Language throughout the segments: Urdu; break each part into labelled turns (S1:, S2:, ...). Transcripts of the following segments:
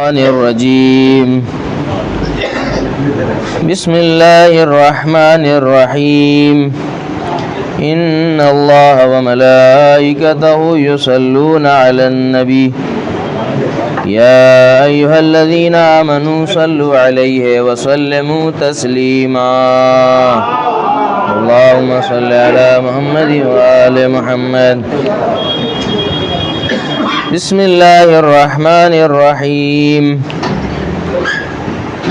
S1: الرجيم بسم الله الرحمن الرحيم إن الله وملائكته يصلون على النبي يا أيها الذين آمنوا صلوا عليه وسلموا تسليما اللهم صل على محمد وآل محمد بسم الله الرحمن الرحيم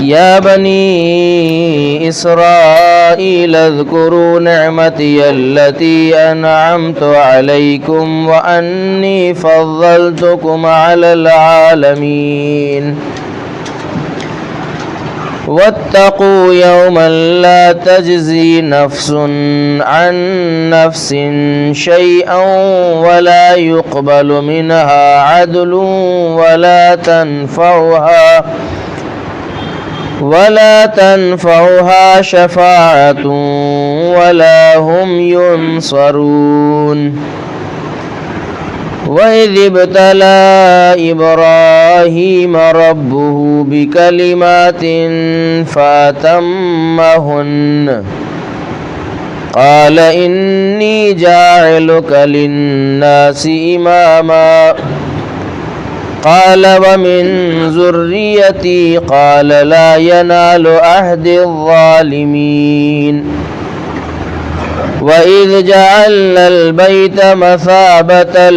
S1: يا بني إسرائيل اذكروا نعمتي التي أنعمت عليكم وأني فضلتكم على العالمين واتقوا يوما لا تجزي نفس عن نفس شيئا ولا يقبل منها عدل ولا تنفعها شفاعة ولا هم ينصرون وإذ ابتلى إبراهيم ربه بكلمات فأتمهن قال إني جاعلك للناس إماما قال ومن ذريتي قال لا ينال عهد الظالمين وإذ جعلنا البيت مثابة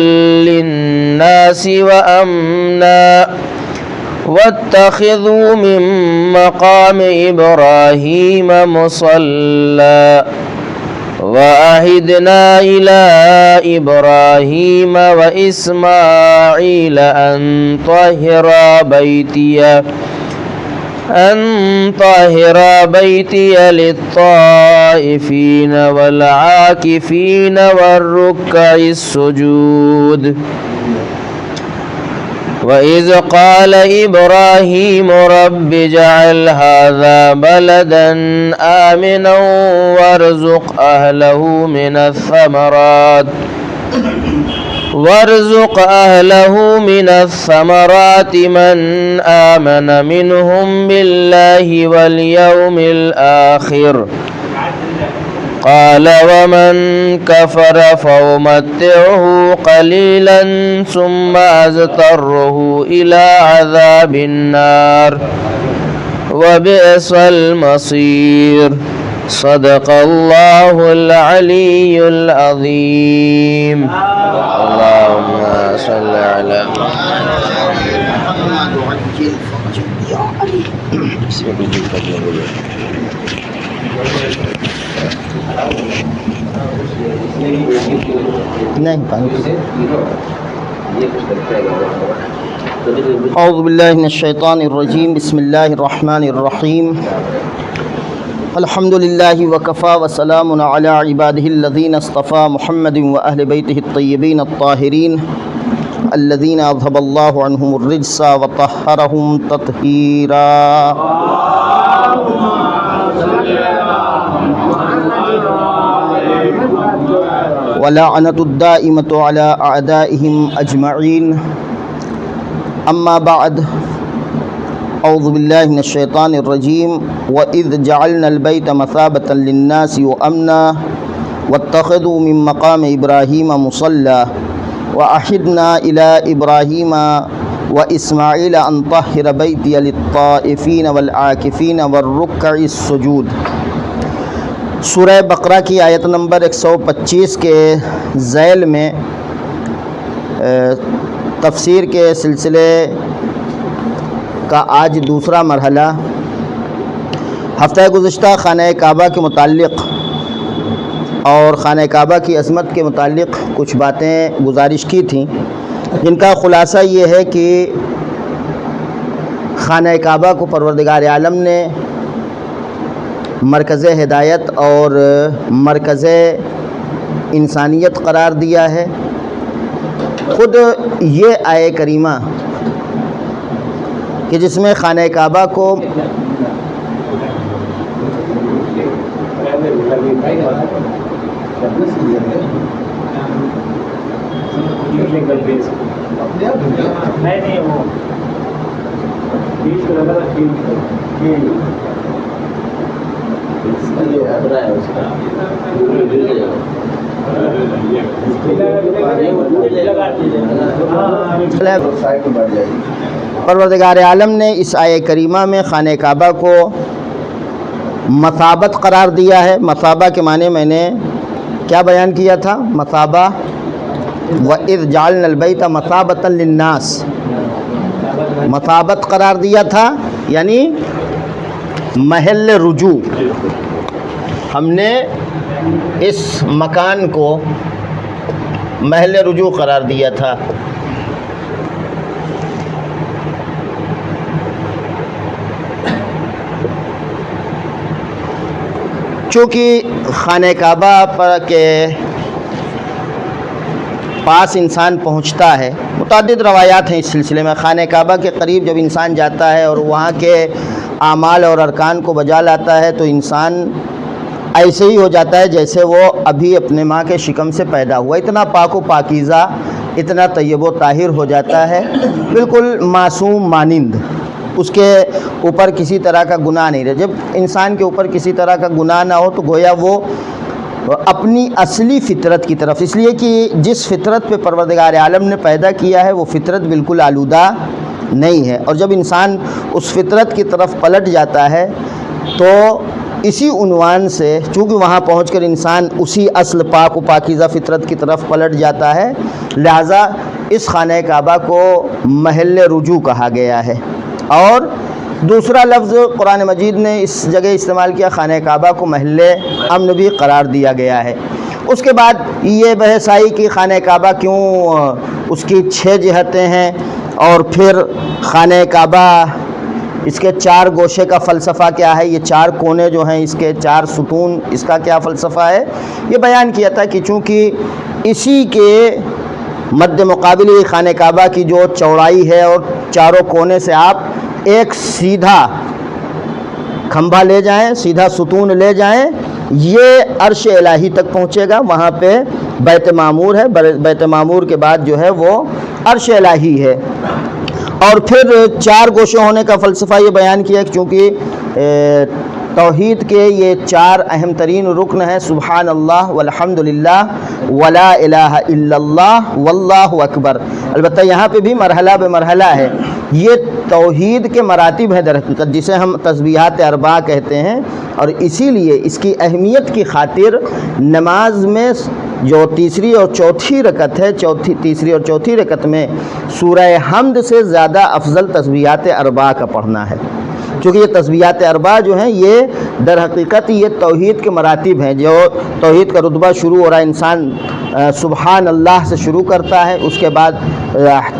S1: للناس وأمنا واتخذوا من مقام إبراهيم مصلى وعهدنا إلى إبراهيم وإسماعيل أن طهر بيتي للطائفين والعاكفين والركع السجود وإذ قال إبراهيم رب اجعل هذا بلدا آمنا وارزق أهله من الثمرات من آمن منهم بالله واليوم الآخر قال ومن كفر فأمتعه قليلا ثم أضطره إلى عذاب النار وبئس المصير صدق الله العلي العظيم اللهم صل على
S2: أعوذ بالله من الشيطان الرجيم بسم الله الرحمن الرحيم الحمد لله وكفى وسلام على عباده الذين اصطفى محمد وأهل بيته الطيبين الطاهرين الذين أذهب الله عنهم الرجس وطهرهم تطهيرا ولعنة الدائمة على أعدائهم أجمعين أما بعد أعوذ بالله من الشيطان الرجيم وإذ جعلنا البيت مثابة للناس وأمنا واتخذوا من مقام إبراهيم مصلى وعهدنا إلى إبراهيم وإسماعيل أن طهر بيتي للطائفين والعاكفين والركع السجود۔ سورہ بقرہ کی آیت نمبر 125 کے ذیل میں تفسیر کے سلسلے کا آج دوسرا مرحلہ ہفتہ گزشتہ خانہ کعبہ کے متعلق اور خانہ کعبہ کی عظمت کے متعلق کچھ باتیں گزارش کی تھیں، جن کا خلاصہ یہ ہے کہ خانہ کعبہ کو پروردگار عالم نے مرکز ہدایت اور مرکز انسانیت قرار دیا ہے۔ خود یہ آیہ کریمہ کہ جس میں خانہ کعبہ کو پروردگار عالم نے اس آیہ کریمہ میں خانہ کعبہ کو مثابت قرار دیا ہے۔ مثابہ کے معنی میں نے کیا بیان کیا تھا؟ مثابہ وَإِذْ جَعَلْنَا الْبَيْتَ مَثَابَةً لِلنَّاسِ، مثابت قرار دیا تھا یعنی محل رجوع۔ ہم نے اس مکان کو محل رجوع قرار دیا تھا۔ چونکہ خانہ کعبہ کے پاس انسان پہنچتا ہے، متعدد روایات ہیں اس سلسلے میں، خانہ کعبہ کے قریب جب انسان جاتا ہے اور وہاں کے اعمال اور ارکان کو بجا لاتا ہے تو انسان ایسے ہی ہو جاتا ہے جیسے وہ ابھی اپنے ماں کے شکم سے پیدا ہوا، اتنا پاک و پاکیزہ، اتنا طیب و طاہر ہو جاتا ہے، بالکل معصوم مانند، اس کے اوپر کسی طرح کا گناہ نہیں رہے۔ جب انسان کے اوپر کسی طرح کا گناہ نہ ہو تو گویا وہ اپنی اصلی فطرت کی طرف، اس لیے کہ جس فطرت پہ پروردگار عالم نے پیدا کیا ہے وہ فطرت بالکل آلودہ نہیں ہے، اور جب انسان اس فطرت کی طرف پلٹ جاتا ہے تو اسی عنوان سے، چونکہ وہاں پہنچ کر انسان اسی اصل پاک و پاکیزہ فطرت کی طرف پلٹ جاتا ہے، لہٰذا اس خانہ کعبہ کو محل رجوع کہا گیا ہے۔ اور دوسرا لفظ قرآن مجید نے اس جگہ استعمال کیا، خانہ کعبہ کو محل امن بھی قرار دیا گیا ہے۔ اس کے بعد یہ بحث آئی کہ خانہ کعبہ کیوں اس کی 6 جہتیں ہیں، اور پھر خانہ کعبہ اس کے 4 گوشے کا فلسفہ کیا ہے، یہ 4 کونے جو ہیں اس کے 4 ستون، اس کا کیا فلسفہ ہے، یہ بیان کیا تھا کہ چونکہ اسی کے مد مقابل خانہ کعبہ کی جو چوڑائی ہے اور چاروں کونے سے آپ ایک سیدھا کھمبا لے جائیں، سیدھا ستون لے جائیں، یہ عرش الہی تک پہنچے گا، وہاں پہ بیت معمور ہے، بیت معمور کے بعد جو ہے وہ عرش الہی ہے۔ اور پھر 4 گوشے ہونے کا فلسفہ یہ بیان کیا کہ چونکہ توحید کے یہ 4 اہم ترین رکن ہیں، سبحان اللہ والحمد للہ ولا الہ الا اللہ واللہ اکبر، البتہ یہاں پہ بھی مرحلہ بے مرحلہ ہے، یہ توحید کے مراتب ہیں در حقیقت، جسے ہم تسبیحات 4 کہتے ہیں، اور اسی لیے اس کی اہمیت کی خاطر نماز میں جو تیسری اور چوتھی رکعت ہے، تیسری اور چوتھی رکعت میں سورہ حمد سے زیادہ افضل تسبیحات 4 کا پڑھنا ہے، چونکہ یہ تسبیحات 4 جو ہیں یہ در حقیقت یہ توحید کے مراتب ہیں، جو توحید کا رتبہ شروع ہو رہا ہے، انسان سبحان اللہ سے شروع کرتا ہے، اس کے بعد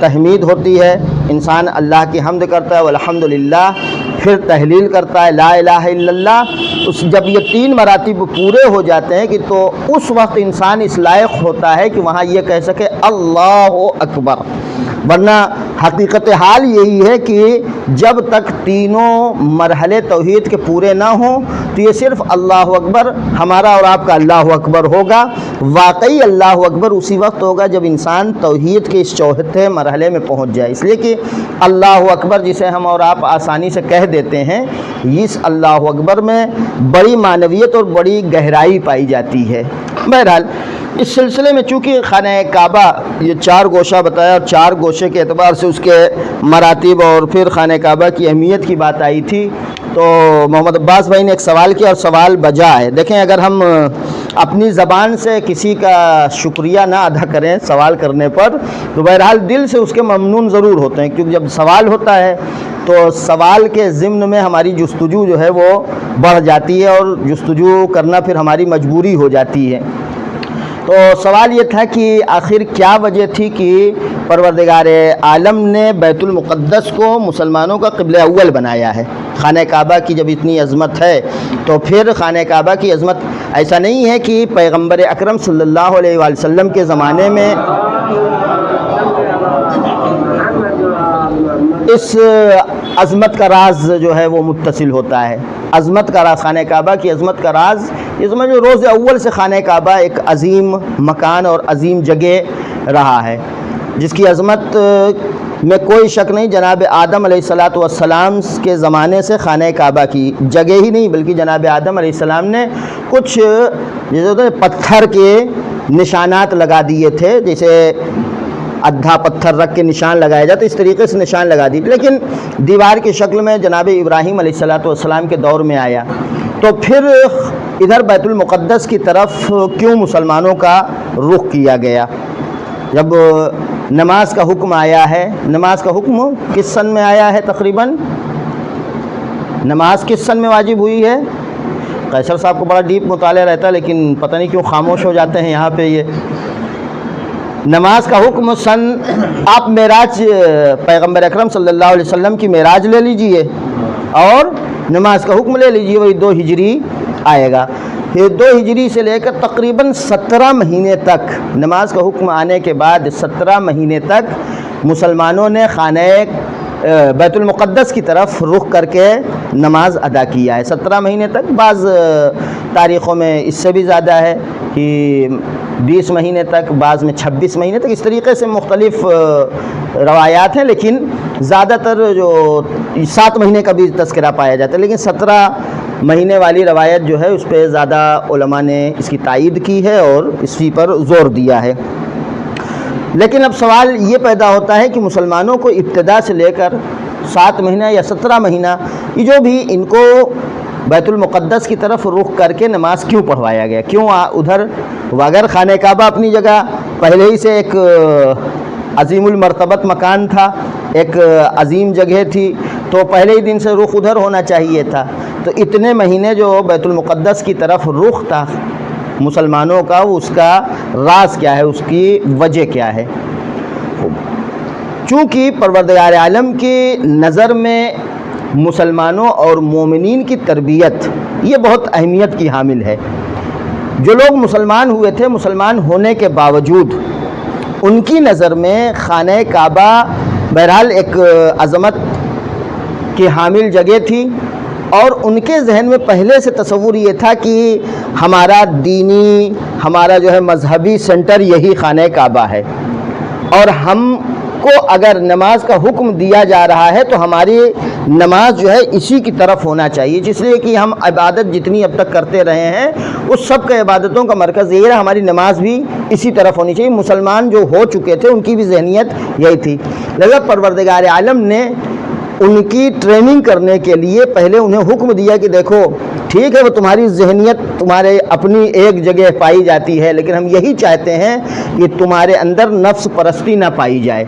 S2: تحمید ہوتی ہے، انسان اللہ کی حمد کرتا ہے والحمدللہ، پھر تحلیل کرتا ہے لا الہ الا اللہ۔ جب یہ 3 مراتب پورے ہو جاتے ہیں کہ تو اس وقت انسان اس لائق ہوتا ہے کہ وہاں یہ کہہ سکے اللہ اکبر، ورنہ حقیقت حال یہی ہے کہ جب تک تینوں مرحلے توحید کے پورے نہ ہوں تو یہ صرف اللہ اکبر ہمارا اور آپ کا اللہ اکبر ہوگا۔ واقعی اللہ اکبر اسی وقت ہوگا جب انسان توحید کے اس 4تھے مرحلے میں پہنچ جائے، اس لیے کہ اللہ اکبر جسے ہم اور آپ آسانی سے کہہ دیتے ہیں، اس اللہ اکبر میں بڑی معنویت اور بڑی گہرائی پائی جاتی ہے۔ بہرحال اس سلسلے میں چونکہ خانہ کعبہ یہ 4 گوشہ بتایا، اور 4 گوشے کے اعتبار سے اس کے مراتب اور پھر خانہ کعبہ کی اہمیت کی بات آئی تھی، تو محمد عباس بھائی نے ایک سوال کیا اور سوال بجا ہے۔ دیکھیں اگر ہم اپنی زبان سے کسی کا شکریہ نہ ادا کریں سوال کرنے پر تو بہرحال دل سے اس کے ممنون ضرور ہوتے ہیں، کیونکہ جب سوال ہوتا ہے تو سوال کے ضمن میں ہماری جستجو جو ہے وہ بڑھ جاتی ہے، اور جستجو کرنا پھر ہماری مجبوری ہو جاتی ہے۔ تو سوال یہ تھا کہ آخر کیا وجہ تھی کہ پروردگار عالم نے بیت المقدس کو مسلمانوں کا قبلہ اول بنایا ہے؟ خانہ کعبہ کی جب اتنی عظمت ہے تو پھر خانہ کعبہ کی عظمت ایسا نہیں ہے کہ پیغمبر اکرم صلی اللہ علیہ وآلہ وسلم کے زمانے میں اس عظمت کا راز جو ہے وہ متصل ہوتا ہے۔ عظمت کا راز، خانہ کعبہ کی عظمت کا راز یہ سمجھو روز اول سے خانہ کعبہ ایک عظیم مکان اور عظیم جگہ رہا ہے، جس کی عظمت میں کوئی شک نہیں جناب آدم علیہ الصلاۃ والسلام کے زمانے سے خانہ کعبہ کی جگہ ہی نہیں بلکہ جناب آدم علیہ السلام نے کچھ جیسے ہوتا ہے پتھر کے نشانات لگا دیے تھے، جیسے ادھا پتھر رکھ کے نشان لگایا جاتا، اس طریقے سے نشان لگا دی، لیکن دیوار کی شکل میں جناب ابراہیم علیہ الصلاۃ والسلام کے دور میں آیا۔ تو پھر ادھر بیت المقدس کی طرف کیوں مسلمانوں کا رخ کیا گیا؟ جب نماز کا حکم آیا ہے، نماز کا حکم کس سن میں آیا ہے؟ تقریباً نماز کس سن میں واجب ہوئی ہے؟ قیصر صاحب کو بڑا ڈیپ مطالعہ رہتا ہے لیکن پتہ نہیں کیوں خاموش ہو جاتے ہیں یہاں پہ۔ یہ نماز کا حکم سن، آپ معراج پیغمبر اکرم صلی اللہ علیہ وسلم کی معراج لے لیجئے اور نماز کا حکم لے لیجئے، وہی 2 ہجری آئے گا۔ یہ 2 ہجری سے لے کر تقریباً 17 مہینے تک، نماز کا حکم آنے کے بعد 17 مہینے تک مسلمانوں نے خانہ بیت المقدس کی طرف رخ کر کے نماز ادا کیا ہے۔ 17 مہینے تک، بعض تاریخوں میں اس سے بھی زیادہ ہے کہ 20 مہینے تک، بعض میں 26 مہینے تک، اس طریقے سے مختلف روایات ہیں، لیکن زیادہ تر جو 7 مہینے کا بھی تذکرہ پایا جاتا ہے، لیکن 17 مہینے والی روایت جو ہے اس پہ زیادہ علماء نے اس کی تائید کی ہے اور اسی پر زور دیا ہے۔ لیکن اب سوال یہ پیدا ہوتا ہے کہ مسلمانوں کو ابتدا سے لے کر 7 مہینہ یا 17 مہینہ یہ جو بھی ان کو بیت المقدس کی طرف رخ کر کے نماز کیوں پڑھوایا گیا؟ کیوں ادھر؟ اگر خانہ کعبہ اپنی جگہ پہلے ہی سے ایک عظیم المرتبت مکان تھا، ایک عظیم جگہ تھی، تو پہلے ہی دن سے رخ ادھر ہونا چاہیے تھا، تو اتنے مہینے جو بیت المقدس کی طرف رخ تھا مسلمانوں کا، اس کا راز کیا ہے، اس کی وجہ کیا ہے؟ چونکہ پروردگار عالم کی نظر میں مسلمانوں اور مومنین کی تربیت یہ بہت اہمیت کی حامل ہے۔ جو لوگ مسلمان ہوئے تھے، مسلمان ہونے کے باوجود ان کی نظر میں خانہ کعبہ بہرحال ایک عظمت کی حامل جگہ تھی، اور ان کے ذہن میں پہلے سے تصور یہ تھا کہ ہمارا دینی، ہمارا جو ہے مذہبی سینٹر یہی خانہ کعبہ ہے، اور ہم کو اگر نماز کا حکم دیا جا رہا ہے تو ہماری نماز جو ہے اسی کی طرف ہونا چاہیے، جس لیے کہ ہم عبادت جتنی اب تک کرتے رہے ہیں اس سب کے عبادتوں کا مرکز یہی رہا، ہماری نماز بھی اسی طرف ہونی چاہیے۔ مسلمان جو ہو چکے تھے ان کی بھی ذہنیت یہی تھی، لہذا پروردگار عالم نے ان کی ٹریننگ کرنے کے لیے پہلے انہیں حکم دیا کہ دیکھو ٹھیک ہے وہ تمہاری ذہنیت تمہارے اپنی ایک جگہ پائی جاتی ہے، لیکن ہم یہی چاہتے ہیں کہ تمہارے اندر نفس پرستی نہ پائی جائے،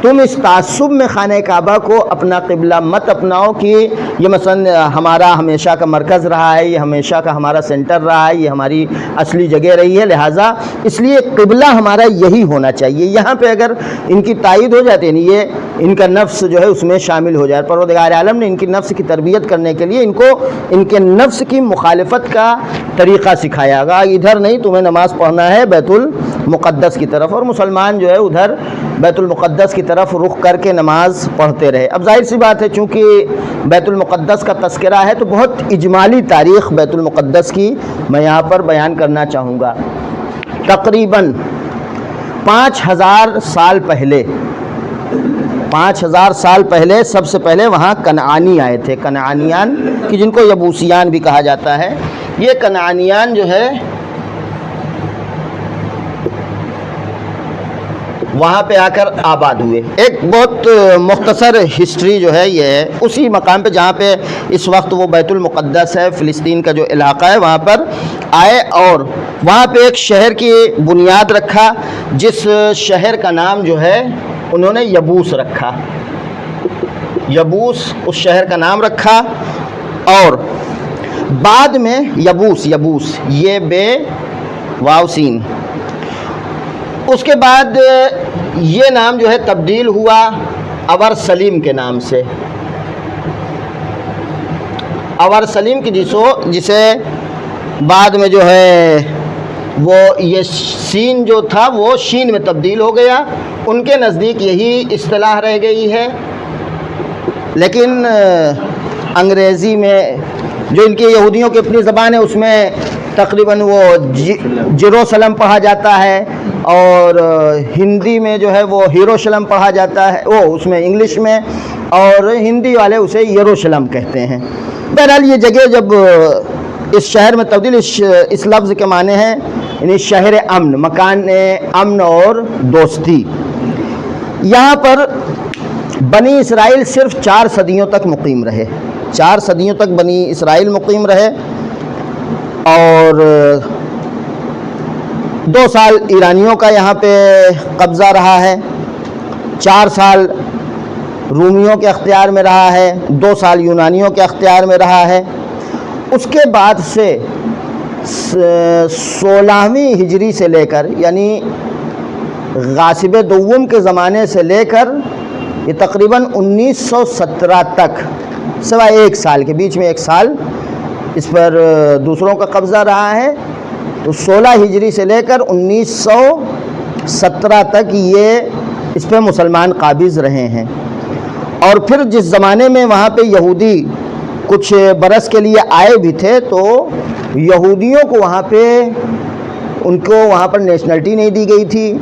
S2: تم اس تعصب میں خانہ کعبہ کو اپنا قبلہ مت اپناؤ کہ یہ مثلا ہمارا ہمیشہ کا مرکز رہا ہے، یہ ہمیشہ کا ہمارا سینٹر رہا ہے، یہ ہماری اصلی جگہ رہی ہے، لہٰذا اس لیے قبلہ ہمارا یہی ہونا چاہیے۔ یہاں پہ اگر ان کی تائید ہو جاتی ہے، یہ ان کا نفس جو ہے اس میں شامل ہو جائے، پروردگار عالم نے ان کی نفس کی تربیت کرنے کے لیے ان کو ان کے نفس کی مخالفت کا طریقہ سکھایا گا، ادھر نہیں تمہیں نماز پڑھنا ہے بیت المقدس کی طرف، اور مسلمان جو ہے ادھر بیت المقدس کی طرف رخ کر کے نماز پڑھتے رہے۔ اب ظاہر سی بات ہے چونکہ بیت المقدس کا تذکرہ ہے تو بہت اجمالی تاریخ بیت المقدس کی میں یہاں پر بیان کرنا چاہوں گا۔ تقریباً 5000 سال پہلے، 5000 سال پہلے سب سے پہلے وہاں کنعانی آئے تھے، کنعانیان کہ جن کو یبوسیان بھی کہا جاتا ہے۔ یہ کنعانیان جو ہے وہاں پہ آ کر آباد ہوئے۔ ایک بہت مختصر ہسٹری جو ہے یہ ہے، اسی مقام پہ جہاں پہ اس وقت وہ بیت المقدس ہے، فلسطین کا جو علاقہ ہے، وہاں پر آئے اور وہاں پہ ایک شہر کی بنیاد رکھا، جس شہر کا نام جو ہے انہوں نے یبوس رکھا، یبوس اس شہر کا نام رکھا، اور بعد میں یبوس یہ بے واو سین، اس کے بعد یہ نام جو ہے تبدیل ہوا اور سلیم کے نام سے، اور سلیم کی جسے بعد میں جو ہے وہ یہ سین جو تھا وہ شین میں تبدیل ہو گیا، ان کے نزدیک یہی اصطلاح رہ گئی ہے، لیکن انگریزی میں جو ان کی یہودیوں کی اپنی زبان ہے اس میں تقریباً وہ جیروسلم پڑھا جاتا ہے، اور ہندی میں جو ہے وہ ہیروشلم پڑھا جاتا ہے، وہ اس میں انگلش میں، اور ہندی والے اسے یروشلم کہتے ہیں۔ بہرحال یہ جگہ جب اس شہر میں تبدیل، اس لفظ کے معنی ہیں یعنی شہر امن، مکان امن اور دوستی۔ یہاں پر بنی اسرائیل صرف 4 صدیوں تک مقیم رہے، 4 صدیوں تک بنی اسرائیل مقیم رہے، اور 2 سال ایرانیوں کا یہاں پہ قبضہ رہا ہے، 4 سال رومیوں کے اختیار میں رہا ہے، 2 سال یونانیوں کے اختیار میں رہا ہے۔ اس کے بعد سے 16ویں ہجری سے لے کر، یعنی غاصب دوم کے زمانے سے لے کر یہ تقریباً 1917 تک، سوائے 1 سال کے، بیچ میں 1 سال اس پر دوسروں کا قبضہ رہا ہے، تو 16 ہجری سے لے کر 1917 تک یہ اس پہ مسلمان قابض رہے ہیں۔ اور پھر جس زمانے میں وہاں پہ یہودی کچھ برس کے لیے آئے بھی تھے، تو یہودیوں کو وہاں پہ ان کو وہاں پر نیشنلٹی نہیں دی گئی تھی،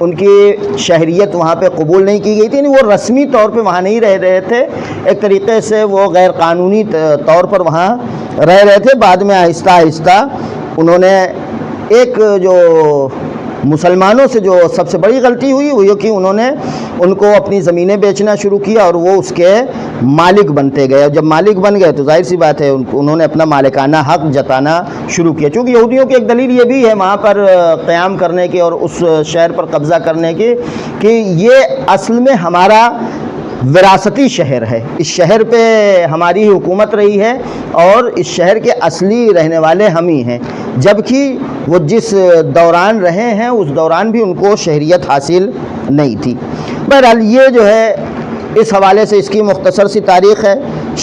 S2: ان کی شہریت وہاں پہ قبول نہیں کی گئی تھی، یعنی وہ رسمی طور پہ وہاں نہیں رہ رہے تھے، ایک طریقے سے وہ غیر قانونی طور پر وہاں رہ رہے تھے۔ بعد میں آہستہ آہستہ انہوں نے ایک جو مسلمانوں سے جو سب سے بڑی غلطی ہوئی وہ یہ کہ انہوں نے ان کو اپنی زمینیں بیچنا شروع کیا اور وہ اس کے مالک بنتے گئے، اور جب مالک بن گئے تو ظاہر سی بات ہے انہوں نے اپنا مالکانہ حق جتانا شروع کیا۔ چونکہ یہودیوں کی ایک دلیل یہ بھی ہے وہاں پر قیام کرنے کی اور اس شہر پر قبضہ کرنے کی کہ یہ اصل میں ہمارا وراثتی شہر ہے، اس شہر پہ ہماری ہی حکومت رہی ہے اور اس شہر کے اصلی رہنے والے ہم ہی ہیں، جبکہ وہ جس دوران رہے ہیں اس دوران بھی ان کو شہریت حاصل نہیں تھی۔ بہرحال یہ جو ہے اس حوالے سے اس کی مختصر سی تاریخ ہے۔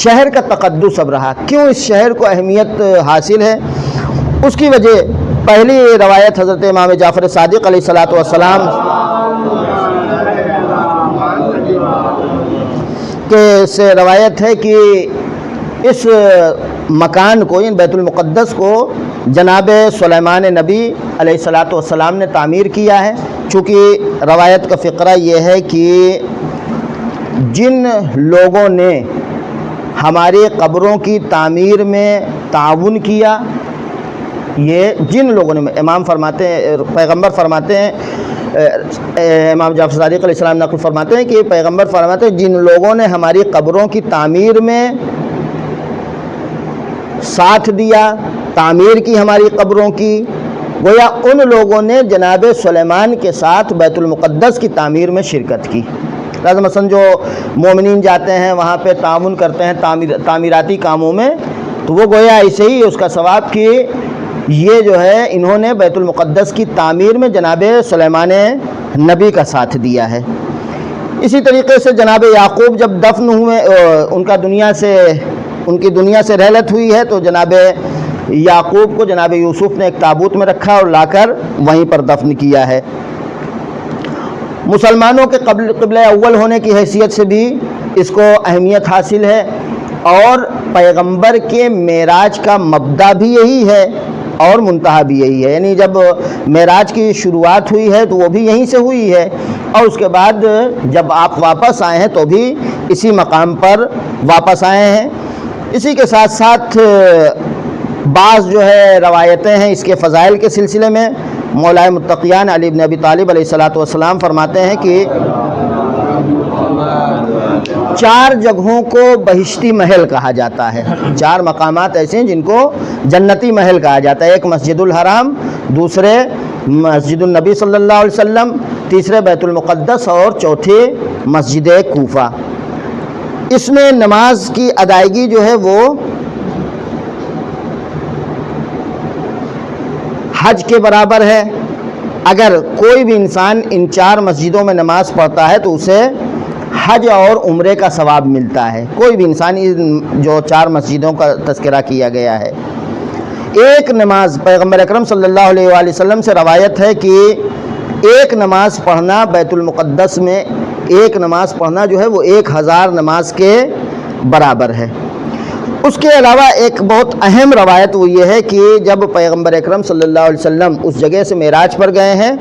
S2: شہر کا تقدس اب رہا، کیوں اس شہر کو اہمیت حاصل ہے؟ اس کی وجہ پہلی روایت حضرت امام جعفر صادق علیہ السلام کے سے روایت ہے کہ اس مکان کو، یعنی بیت المقدس کو، جناب سلیمان نبی علیہ السلام نے تعمیر کیا ہے۔ چونکہ روایت کا فقرہ یہ ہے کہ جن لوگوں نے ہماری قبروں کی تعمیر میں تعاون کیا، یہ جن لوگوں نے، امام فرماتے ہیں، پیغمبر فرماتے ہیں، امام جعفر صادق علیہ السلام نقل فرماتے ہیں کہ پیغمبر فرماتے ہیں جن لوگوں نے ہماری قبروں کی تعمیر میں ساتھ دیا، تعمیر کی ہماری قبروں کی، گویا ان لوگوں نے جناب سلیمان کے ساتھ بیت المقدس کی تعمیر میں شرکت کی۔ لہذا مثلا جو مومنین جاتے ہیں وہاں پہ تعاون کرتے ہیں تعمیراتی کاموں میں، تو وہ گویا ایسے ہی اس کا ثواب کہ یہ جو ہے انہوں نے بیت المقدس کی تعمیر میں جناب سلیمان نبی کا ساتھ دیا ہے۔ اسی طریقے سے جناب یعقوب جب دفن ہوئے، ان کی دنیا سے رحلت ہوئی ہے، تو جناب یعقوب کو جناب یوسف نے ایک تابوت میں رکھا اور لا کر وہیں پر دفن کیا ہے۔ مسلمانوں کے قبلہ اول ہونے کی حیثیت سے بھی اس کو اہمیت حاصل ہے، اور پیغمبر کے معراج کا مبدا بھی یہی ہے اور منتہا بھی یہی ہے، یعنی جب معراج کی شروعات ہوئی ہے تو وہ بھی یہیں سے ہوئی ہے، اور اس کے بعد جب آپ واپس آئے ہیں تو بھی اسی مقام پر واپس آئے ہیں۔ اسی کے ساتھ ساتھ بعض جو ہے روایتیں ہیں اس کے فضائل کے سلسلے میں۔ مولا متقیان علی بن ابی طالب علیہ السلام فرماتے ہیں کہ 4 جگہوں کو بہشتی محل کہا جاتا ہے، 4 مقامات ایسے ہیں جن کو جنتی محل کہا جاتا ہے۔ ایک مسجد الحرام، دوسرے مسجد النبی صلی اللہ علیہ وسلم، تیسرے بیت المقدس، اور چوتھی مسجد کوفہ۔ اس میں نماز کی ادائیگی جو ہے وہ حج کے برابر ہے۔ اگر کوئی بھی انسان ان 4 مسجدوں میں نماز پڑھتا ہے تو اسے حج اور عمرے کا ثواب ملتا ہے۔ کوئی بھی انسان ان جو 4 مسجدوں کا تذکرہ کیا گیا ہے۔ ایک نماز، پیغمبر اکرم صلی اللہ علیہ وآلہ وسلم سے روایت ہے کہ ایک نماز پڑھنا بیت المقدس میں، ایک نماز پڑھنا جو ہے وہ 1000 نماز کے برابر ہے۔ اس کے علاوہ ایک بہت اہم روایت وہ یہ ہے کہ جب پیغمبر اکرم صلی اللہ علیہ وسلم اس جگہ سے معراج پر گئے ہیں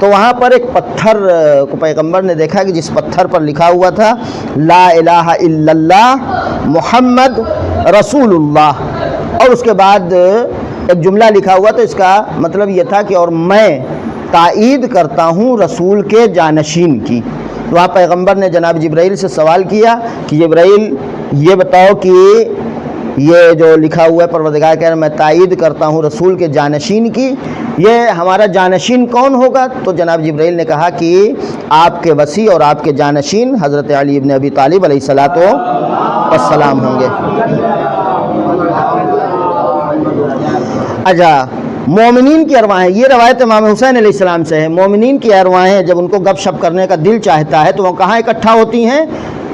S2: تو وہاں پر ایک پتھر کو پیغمبر نے دیکھا کہ جس پتھر پر لکھا ہوا تھا لا الہ الا اللہ محمد رسول اللہ، اور اس کے بعد ایک جملہ لکھا ہوا، تو اس کا مطلب یہ تھا کہ اور میں تائید کرتا ہوں رسول کے جانشین کی۔ تو وہاں پیغمبر نے جناب جبرائیل سے سوال کیا کہ جبرائیل یہ بتاؤ کہ یہ جو لکھا ہوا ہے پروردگار کہہ رہا ہے میں تائید کرتا ہوں رسول کے جانشین کی، یہ ہمارا جانشین کون ہوگا؟ تو جناب جبرائیل نے کہا کہ آپ کے وصی اور آپ کے جانشین حضرت علی ابن ابی طالب علیہ السلام ہوں گے۔ اچھا، مومنین کی ارواحیں، یہ روایت امام حسین علیہ السلام سے ہے، مومنین کی ارواحیں جب ان کو گپ شپ کرنے کا دل چاہتا ہے تو وہ کہاں اکٹھا ہوتی ہیں؟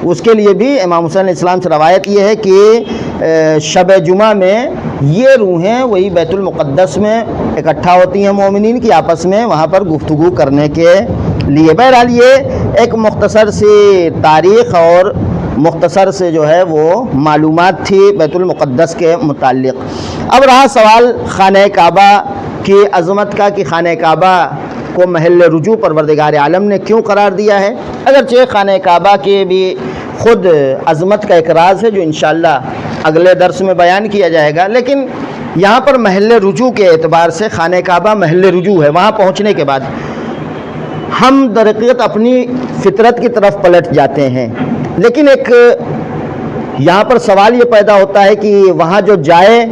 S2: اس کے لیے بھی امام حسین علیہ السلام سے روایت یہ ہے کہ شب جمعہ میں یہ روحیں وہی بیت المقدس میں اکٹھا ہوتی ہیں مومنین کی آپس میں وہاں پر گفتگو کرنے کے لیے۔ بہرحال یہ ایک مختصر سی تاریخ اور مختصر سے جو ہے وہ معلومات تھی بیت المقدس کے متعلق۔ اب رہا سوال خانہ کعبہ کی عظمت کا کہ خانہ کعبہ کو محل رجوع پروردگار عالم نے کیوں قرار دیا ہے۔ اگرچہ خانہ کعبہ کے بھی خود عظمت کا ایک راز ہے جو انشاءاللہ اگلے درس میں بیان کیا جائے گا، لیکن یہاں پر محل رجوع کے اعتبار سے خانہ کعبہ محل رجوع ہے۔ وہاں پہنچنے کے بعد ہم درقیقت اپنی فطرت کی طرف پلٹ جاتے ہیں، لیکن ایک یہاں پر سوال یہ پیدا ہوتا ہے کہ وہاں جو جائے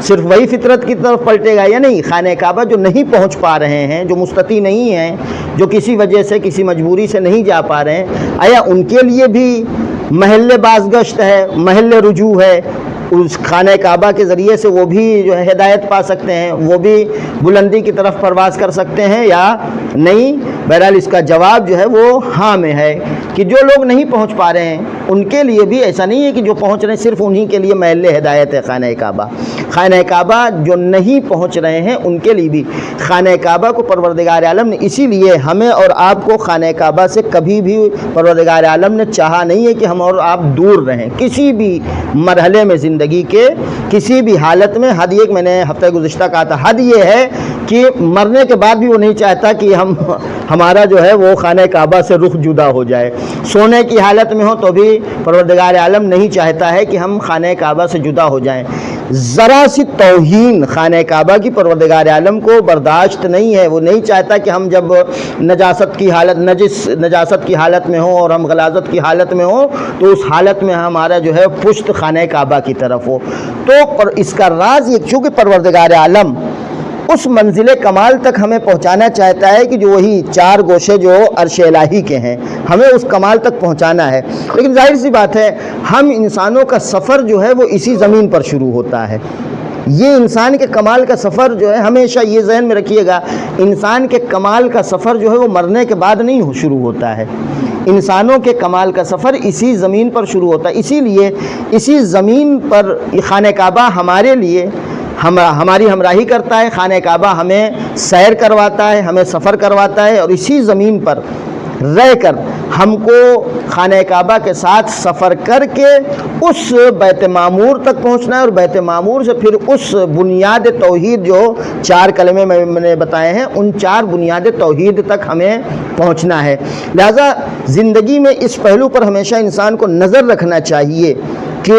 S2: صرف وہی فطرت کی طرف پلٹے گا یا نہیں؟ خانہ کعبہ جو نہیں پہنچ پا رہے ہیں، جو مستطیع نہیں ہیں، جو کسی وجہ سے کسی مجبوری سے نہیں جا پا رہے ہیں، آیا ان کے لیے بھی محل بازگشت ہے، محل رجوع ہے؟ اس خانہ کعبہ کے ذریعے سے وہ بھی جو ہے ہدایت پا سکتے ہیں، وہ بھی بلندی کی طرف پرواز کر سکتے ہیں یا نہیں؟ بہرحال اس کا جواب جو ہے وہ ہاں میں ہے کہ جو لوگ نہیں پہنچ پا رہے ہیں ان کے لیے بھی، ایسا نہیں ہے کہ جو پہنچ رہے ہیں صرف انہی کے لیے محل ہدایت ہے خانہ کعبہ۔ خانہ کعبہ جو نہیں پہنچ رہے ہیں ان کے لیے بھی، خانہ کعبہ کو پروردگار عالم نے اسی لیے ہمیں اور آپ کو خانہ کعبہ سے کبھی بھی پروردگار عالم نے چاہا نہیں ہے کہ ہم اور آپ دور رہیں کسی بھی مرحلے میں زندگی کے کسی بھی حالت میں۔ حد یہ میں نے ہفتہ گزشتہ کہا تھا، حد یہ ہے کہ مرنے کے بعد بھی وہ نہیں چاہتا کہ ہمارا جو ہے وہ خانہ کعبہ سے رخ جدا ہو جائے۔ سونے کی حالت میں ہو تو بھی پروردگار عالم نہیں چاہتا ہے کہ ہم خانہ کعبہ سے جدا ہو جائیں۔ ذرا سی توہین خانہ کعبہ کی پروردگار عالم کو برداشت نہیں ہے، وہ نہیں چاہتا کہ ہم جب نجاست کی حالت میں ہوں اور ہم غلاظت کی حالت میں ہوں تو اس حالت میں ہمارا جو ہے پشت خانہ کعبہ کی طرف ہو۔ تو اس کا راز یہ چونکہ پروردگار عالم اس منزل کمال تک ہمیں پہنچانا چاہتا ہے کہ جو وہی چار گوشے جو عرش الہی کے ہیں ہمیں اس کمال تک پہنچانا ہے، لیکن ظاہر سی بات ہے ہم انسانوں کا سفر جو ہے وہ اسی زمین پر شروع ہوتا ہے۔ یہ انسان کے کمال کا سفر جو ہے ہمیشہ یہ ذہن میں رکھیے گا، انسان کے کمال کا سفر جو ہے وہ مرنے کے بعد نہیں شروع ہوتا ہے، انسانوں کے کمال کا سفر اسی زمین پر شروع ہوتا ہے۔ اسی لیے اسی زمین پر خانہ کعبہ ہمارے لیے ہماری ہمراہی کرتا ہے، خانہ کعبہ ہمیں سیر کرواتا ہے، ہمیں سفر کرواتا ہے، اور اسی زمین پر رہ کر ہم کو خانہ کعبہ کے ساتھ سفر کر کے اس بیت معمور تک پہنچنا ہے، اور بیت معمور سے پھر اس بنیاد توحید جو چار کلمے میں نے بتائے ہیں ان چار بنیاد توحید تک ہمیں پہنچنا ہے۔ لہذا زندگی میں اس پہلو پر ہمیشہ انسان کو نظر رکھنا چاہیے کہ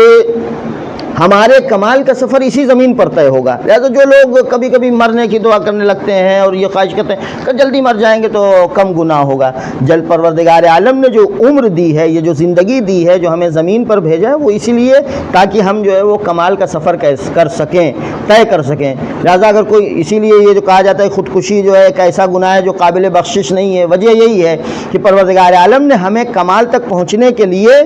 S2: ہمارے کمال کا سفر اسی زمین پر طے ہوگا۔ لہذا جو لوگ کبھی کبھی مرنے کی دعا کرنے لگتے ہیں اور یہ خواہش کرتے ہیں کہ جلدی مر جائیں گے تو کم گناہ ہوگا، جلد پروردگار عالم نے جو عمر دی ہے، یہ جو زندگی دی ہے، جو ہمیں زمین پر بھیجا ہے، وہ اسی لیے تاکہ ہم جو ہے وہ کمال کا سفر کر سکیں، طے کر سکیں۔ لہذا اگر کوئی، اسی لیے یہ جو کہا جاتا ہے خودکشی جو ہے ایک ایسا گناہ ہے جو قابل بخشش نہیں ہے، وجہ یہی ہے کہ پروردگار عالم نے ہمیں کمال تک پہنچنے کے لیے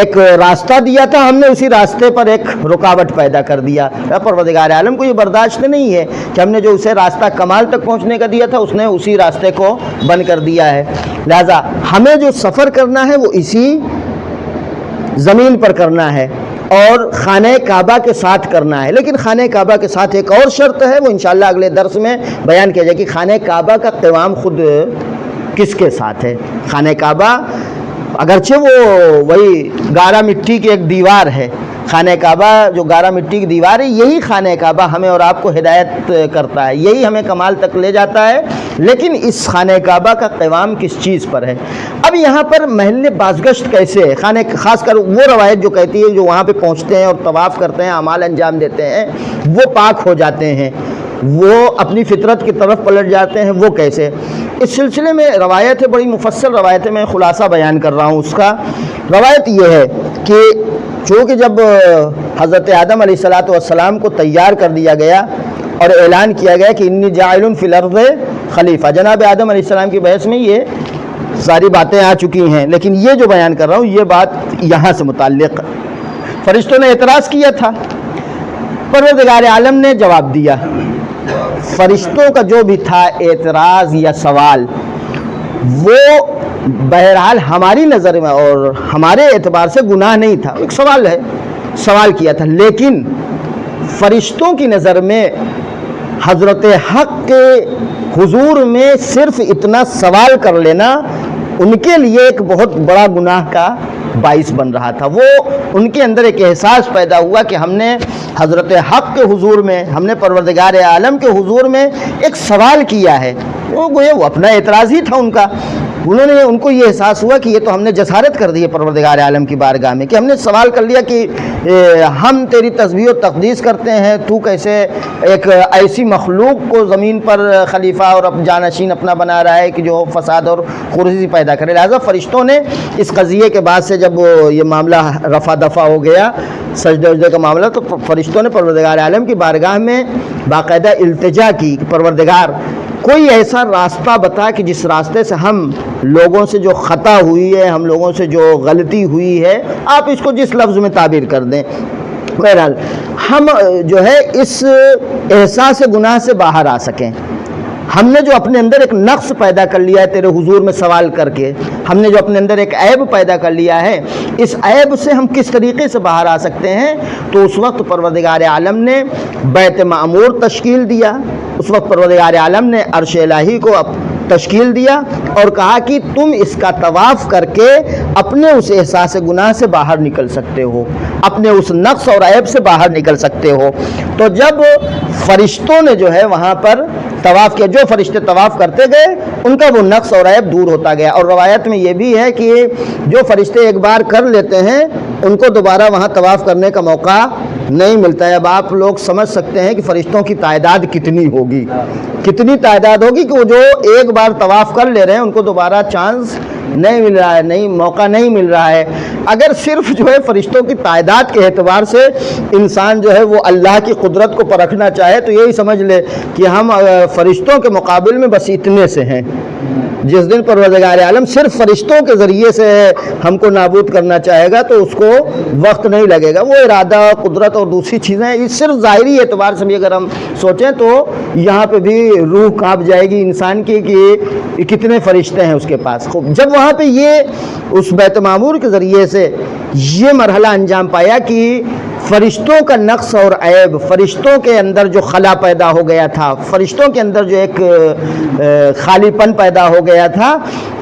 S2: ایک راستہ دیا تھا، ہم نے اسی راستے پر ایک رکاوٹ پیدا کر دیا۔ پروردگار عالم کو یہ برداشت نہیں ہے کہ ہم نے جو اسے راستہ کمال تک پہنچنے کا دیا تھا اس نے اسی راستے کو بند کر دیا ہے۔ لہذا ہمیں جو سفر کرنا ہے وہ اسی زمین پر کرنا ہے اور خانہ کعبہ کے ساتھ کرنا ہے، لیکن خانہ کعبہ کے ساتھ ایک اور شرط ہے، وہ انشاءاللہ اگلے درس میں بیان کیا جائے کہ خانہ کعبہ کا قوام خود کس کے ساتھ ہے۔ خانہ کعبہ اگرچہ وہ وہی گارا مٹی کی ایک دیوار ہے، خانہ کعبہ جو گارا مٹی کی دیوار ہے، یہی خانہ کعبہ ہمیں اور آپ کو ہدایت کرتا ہے، یہی ہمیں کمال تک لے جاتا ہے، لیکن اس خانہ کعبہ کا قیام کس چیز پر ہے؟ اب یہاں پر محل بازگشت کیسے ہے؟ خانہ خاص کر وہ روایت جو کہتی ہے جو وہاں پہ پہنچتے ہیں اور طواف کرتے ہیں، اعمال انجام دیتے ہیں، وہ پاک ہو جاتے ہیں، وہ اپنی فطرت کی طرف پلٹ جاتے ہیں، وہ کیسے؟ اس سلسلے میں روایت ہے، بڑی مفصل روایت ہے، میں خلاصہ بیان کر رہا ہوں اس کا۔ روایت یہ ہے کہ چونکہ جب حضرت آدم علیہ السلام کو تیار کر دیا گیا اور اعلان کیا گیا کہ انی جاعل فی الارض خلیفہ، جناب آدم علیہ السلام کی بحث میں یہ ساری باتیں آ چکی ہیں، لیکن یہ جو بیان کر رہا ہوں یہ بات یہاں سے متعلق۔ فرشتوں نے اعتراض کیا تھا، پروردگار عالم نے جواب دیا۔ فرشتوں کا جو بھی تھا اعتراض یا سوال، وہ بہرحال ہماری نظر میں اور ہمارے اعتبار سے گناہ نہیں تھا، ایک سوال ہے، سوال کیا تھا، لیکن فرشتوں کی نظر میں حضرت حق کے حضور میں صرف اتنا سوال کر لینا ان کے لیے ایک بہت بڑا گناہ کا باعث بن رہا تھا۔ وہ ان کے اندر ایک احساس پیدا ہوا کہ ہم نے حضرت حق کے حضور میں، ہم نے پروردگار عالم کے حضور میں ایک سوال کیا ہے۔ وہ گویا وہ اپنا اعتراض ہی تھا ان کا، ان کو یہ احساس ہوا کہ یہ تو ہم نے جسارت کر دی ہے پروردگار عالم کی بارگاہ میں، کہ ہم نے سوال کر لیا کہ ہم تیری تسبیح و تقدیس کرتے ہیں، تو کیسے ایک ایسی مخلوق کو زمین پر خلیفہ اور جانشین اپنا بنا رہا ہے کہ جو فساد اور خرزی پیدا کرے۔ لہٰذا فرشتوں نے اس قضیے کے بعد سے جب یہ معاملہ رفع دفع ہو گیا، سجدے وجدے کا معاملہ، تو فرشتوں نے پروردگار عالم کی بارگاہ میں باقاعدہ التجا کی کہ پروردگار کوئی ایسا راستہ بتا کہ جس راستے سے ہم لوگوں سے جو خطا ہوئی ہے، ہم لوگوں سے جو غلطی ہوئی ہے، آپ اس کو جس لفظ میں تعبیر کر دیں، بہرحال ہم جو ہے اس احساس گناہ سے باہر آ سکیں۔ ہم نے جو اپنے اندر ایک نقص پیدا کر لیا ہے تیرے حضور میں سوال کر کے، ہم نے جو اپنے اندر ایک عیب پیدا کر لیا ہے، اس عیب سے ہم کس طریقے سے باہر آ سکتے ہیں؟ تو اس وقت پروردگار عالم نے بیت معمور تشکیل دیا، اس وقت پروردگار عالم نے عرش الہی کو تشکیل دیا اور کہا کہ تم اس کا طواف کر کے اپنے اس احساس گناہ سے باہر نکل سکتے ہو، اپنے اس نقص اور عیب سے باہر نکل سکتے ہو۔ تو جب فرشتوں نے جو ہے وہاں پر طواف کیا، جو فرشتے طواف کرتے گئے ان کا وہ نقص اور عیب دور ہوتا گیا۔ اور روایت میں یہ بھی ہے کہ جو فرشتے ایک بار کر لیتے ہیں ان کو دوبارہ وہاں طواف کرنے کا موقع نہیں ملتا ہے۔ اب آپ لوگ سمجھ سکتے ہیں کہ فرشتوں کی تعداد کتنی ہوگی، کتنی تعداد ہوگی کہ وہ جو ایک بار طواف کر لے رہے ہیں ان کو دوبارہ چانس نہیں مل رہا ہے، نہیں موقع نہیں مل رہا ہے۔ اگر صرف جو ہے فرشتوں کی تعداد کے اعتبار سے انسان جو ہے وہ اللہ کی قدرت کو پرکھنا چاہے تو یہی سمجھ لے کہ ہم فرشتوں کے مقابل میں بس اتنے سے ہیں۔ جس دن پروردگار عالم صرف فرشتوں کے ذریعے سے ہم کو نابود کرنا چاہے گا تو اس کو وقت نہیں لگے گا۔ وہ ارادہ، قدرت اور دوسری چیزیں، صرف ظاہری اعتبار سے بھی اگر ہم سوچیں تو یہاں پہ بھی روح کانپ جائے گی انسان کی کہ کتنے فرشتے ہیں اس کے پاس۔ جب وہاں پہ یہ اس بیت معمور کے ذریعے سے یہ مرحلہ انجام پایا کہ فرشتوں کا نقص اور عیب، فرشتوں کے اندر جو خلا پیدا ہو گیا تھا، فرشتوں کے اندر جو ایک خالی پن پیدا ہو گیا تھا،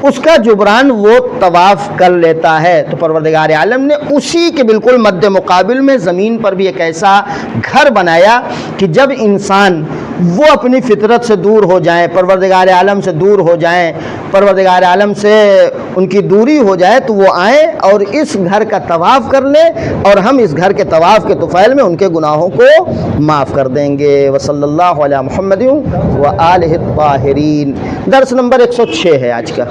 S2: اس کا جبران وہ طواف کر لیتا ہے۔ تو پروردگار عالم نے اسی کے بالکل مد مقابل میں زمین پر بھی ایک ایسا گھر بنایا کہ جب انسان وہ اپنی فطرت سے دور ہو جائیں، پروردگار عالم سے دور ہو جائیں، پروردگار عالم سے ان کی دوری ہو جائے تو وہ آئیں اور اس گھر کا طواف کر لیں اور ہم اس گھر کے طواف کے طفیل میں ان کے گناہوں کو معاف کر دیں گے۔ وصلی اللہ علی محمد و آلہ الطاہرین۔ درس نمبر 106 ہے آج کا۔